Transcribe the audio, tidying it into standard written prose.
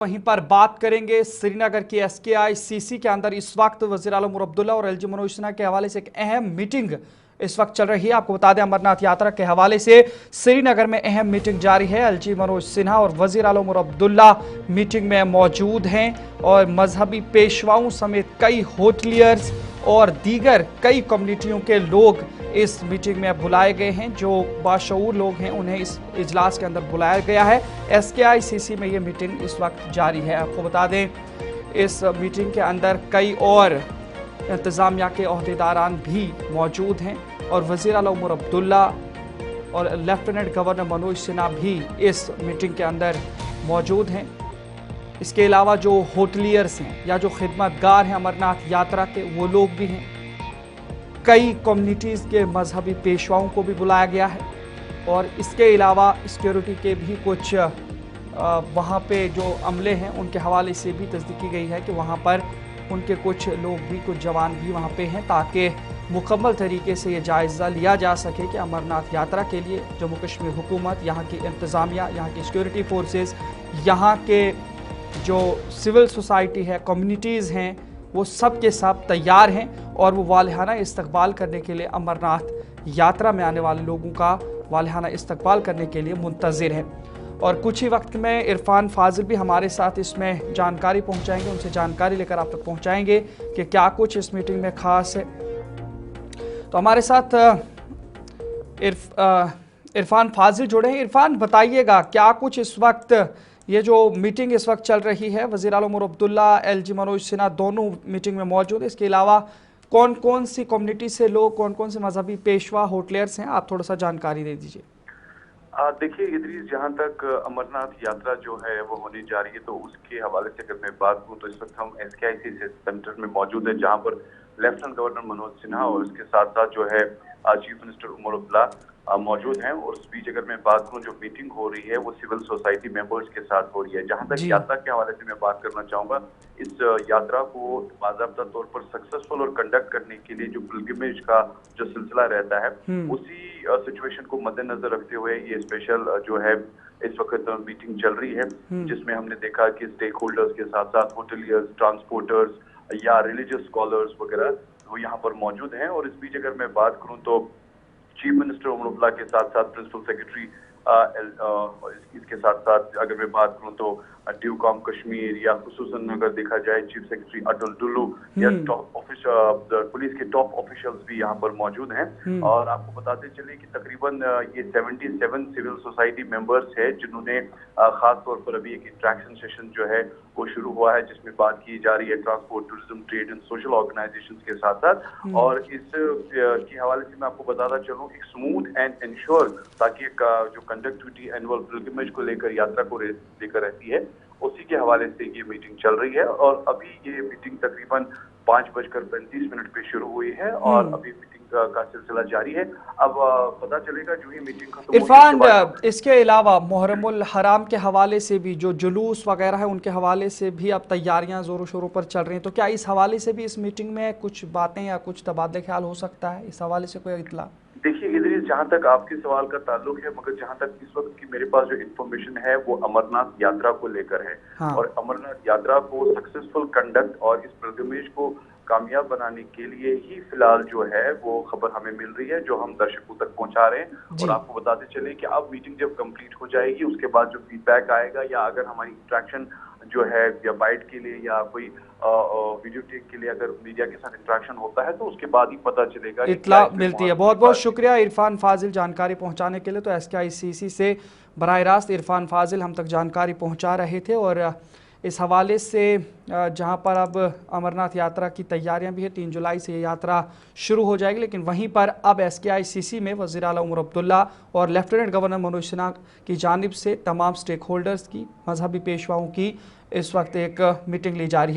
वहीं पर बात करेंगे श्रीनगर की SKICC के अंदर इस वक्त वज़ीर आला उमर अब्दुल्ला और LG मनोज सिन्हा के हवाले से एक अहम मीटिंग इस वक्त चल रही है। आपको बता दें, अमरनाथ यात्रा के हवाले से श्रीनगर में अहम मीटिंग जारी है। LG मनोज सिन्हा और वज़ीर आला उमर अब्दुल्ला मीटिंग में मौजूद हैं और मजहबी पेशवाओं समेत कई होटलियर्स और दीगर कई कम्युनिटियों के लोग इस मीटिंग में बुलाए गए हैं। जो बाशऊर लोग हैं उन्हें इस इजलास के अंदर बुलाया गया है। SKICC में ये मीटिंग इस वक्त जारी है। आपको बता दें, इस मीटिंग के अंदर कई और इंतज़ामिया के ओहदेदारान भी मौजूद हैं और वज़ीर आला उमर अब्दुल्ला और लेफ्टिनेंट गवर्नर मनोज सिन्हा भी इस मीटिंग के अंदर मौजूद हैं। इसके अलावा जो होटलियर्स हैं या जो खिदमतगार हैं अमरनाथ यात्रा के, वो लोग भी हैं। कई कम्युनिटीज़ के मजहबी पेशवाओं को भी बुलाया गया है और इसके अलावा सिक्योरिटी के भी कुछ वहाँ पे जो अमले हैं उनके हवाले से भी तस्दीक की गई है कि वहाँ पर उनके कुछ लोग भी, कुछ जवान भी वहाँ पे हैं, ताकि मुकम्मल तरीके से ये जायज़ा लिया जा सके कि अमरनाथ यात्रा के लिए जम्मू कश्मीर हुकूमत, यहाँ की इंतज़ामिया, यहाँ की सिक्योरिटी फोर्सेस, यहाँ के जो सिविल सोसाइटी है, कम्युनिटीज़ हैं, वो सब के सब तैयार हैं और वो वालिहाना इस्तकबाल करने के लिए, अमरनाथ यात्रा में आने वाले लोगों का वालिहाना इस्तकबाल करने के लिए मुंतज़िर हैं। और कुछ ही वक्त में इरफान फाजिल भी हमारे साथ इसमें जानकारी पहुंचाएंगे, उनसे जानकारी लेकर आप तक पहुंचाएंगे कि क्या कुछ इस मीटिंग में ख़ास है। तो हमारे साथ इरफान फाजिल जुड़े हैं। इरफान, बताइएगा क्या कुछ इस वक्त ये जो मीटिंग इस वक्त चल रही है, वज़ीर आला उमर अब्दुल्ला, LG मनोज सिन्हा दोनों मीटिंग में मौजूद है। इसके अलावा कौन कौन सी कम्युनिटी से लोग, कौन कौन से मजहबी पेशवा, होटलियर्स हैं, आप थोड़ा सा जानकारी दे दीजिए। देखिए इदरीस, जहाँ तक अमरनाथ यात्रा जो है वो होने जा रही है, तो उसके हवाले से अगर मैं बात करूँ तो इस वक्त हम SKICC सेंटर में मौजूद है, जहाँ पर लेफ्टिनेंट गवर्नर मनोज सिन्हा और उसके साथ साथ जो है चीफ मिनिस्टर उमर अब्दुल्ला मौजूद हैं। और उस बीच अगर मैं बात करूं, जो मीटिंग हो रही है वो सिविल सोसाइटी मेंबर्स के साथ हो रही है। जहां तक यात्रा के हवाले से मैं बात करना चाहूंगा, इस यात्रा को बाकायदा तौर पर सक्सेसफुल और कंडक्ट करने के लिए जो पिलग्रिमेज का जो सिलसिला रहता है, उसी सिचुएशन को मद्देनजर रखते हुए ये स्पेशल जो है इस वक्त मीटिंग चल रही है, जिसमें हमने देखा कि स्टेक होल्डर्स के साथ साथ होटलियर्स, ट्रांसपोर्टर्स या रिलीजियस स्कॉलर्स वगैरह वो यहाँ पर मौजूद हैं। और इस बीच अगर मैं बात करूँ तो चीफ मिनिस्टर उमर अब्दुल्ला के साथ साथ प्रिंसिपल सेक्रेटरी, इसके साथ साथ अगर मैं बात करूं तो ड्यूकॉम कश्मीर या खुसूसन अगर देखा जाए चीफ सेक्रेटरी अटल डुल्लू या टॉप पुलिस के टॉप ऑफिशियल्स भी यहाँ पर मौजूद हैं। और आपको बताते चले कि तकरीबन ये 77 सिविल सोसाइटी मेंबर्स है, जिन्होंने खास तौर पर अभी एक इंटरेक्शन सेशन जो है वो शुरू हुआ है, जिसमें बात की जा रही है transport, tourism, trade and social organisations के साथ साथ। और इस के हवाले से मैं आपको बताता चलूं, एक स्मूथ एंड इंश्योर, ताकि जो कंडक्टिविटी एनुअल पिलग्रिमेज को लेकर, यात्रा को लेकर रहती है, उसी के हवाले से ये मीटिंग चल रही है। और अभी ये मीटिंग तकरीबन 5:35 पे शुरू हुई है और अभी मीटिंग का सिलसिला जारी है। अब पता चलेगा जो ही मीटिंग खत्म होगी। इरफान, इसके अलावा मुहर्रमुल हराम के हवाले से भी जो जुलूस वगैरह है, उनके हवाले से भी अब तैयारियां जोरों शोरों पर चल रही हैं, तो क्या इस हवाले से भी इस मीटिंग में कुछ बातें या कुछ तबादले ख्याल हो सकता है? इस हवाले से कोई इत्तला? देखिए इदरीस, जहाँ तक आपके सवाल का ताल्लुक है, मगर जहाँ तक इस वक्त की मेरे पास जो इन्फॉर्मेशन है वो अमरनाथ यात्रा को लेकर है। और अमरनाथ यात्रा को सक्सेसफुल कंडक्ट और इस पिलग्रिमेज को कामयाब बनाने के लिए ही फिलहाल जो है वो खबर हमें मिल रही है, जो हम दर्शकों तक पहुंचा रहे हैं। और आपको बताते चले कि अब मीटिंग जब कंप्लीट हो जाएगी, उसके बाद जो फीडबैक आएगा या अगर हमारी इंटरेक्शन जो है या बाइट के लिए या कोई वीडियो टेक के लिए अगर मीडिया के साथ इंटरेक्शन होता है, तो उसके बाद ही पता चलेगा, इत्तला मिलती है। बहुत बहुत शुक्रिया इरफान फाजिल जानकारी पहुंचाने के लिए। तो SKICC से बराह रास्त इरफान फाजिल हम तक जानकारी पहुंचा रहे थे। और इस हवाले से जहां पर अब अमरनाथ यात्रा की तैयारियां भी है, 3 जुलाई से ये यात्रा शुरू हो जाएगी, लेकिन वहीं पर अब SKICC में वज़ीर आला उमर अब्दुल्ला और लेफ्टिनेंट गवर्नर मनोज सिन्हा की जानिब से तमाम स्टेक होल्डर्स की, मजहबी पेशवाओं की इस वक्त एक मीटिंग ली जा रही है।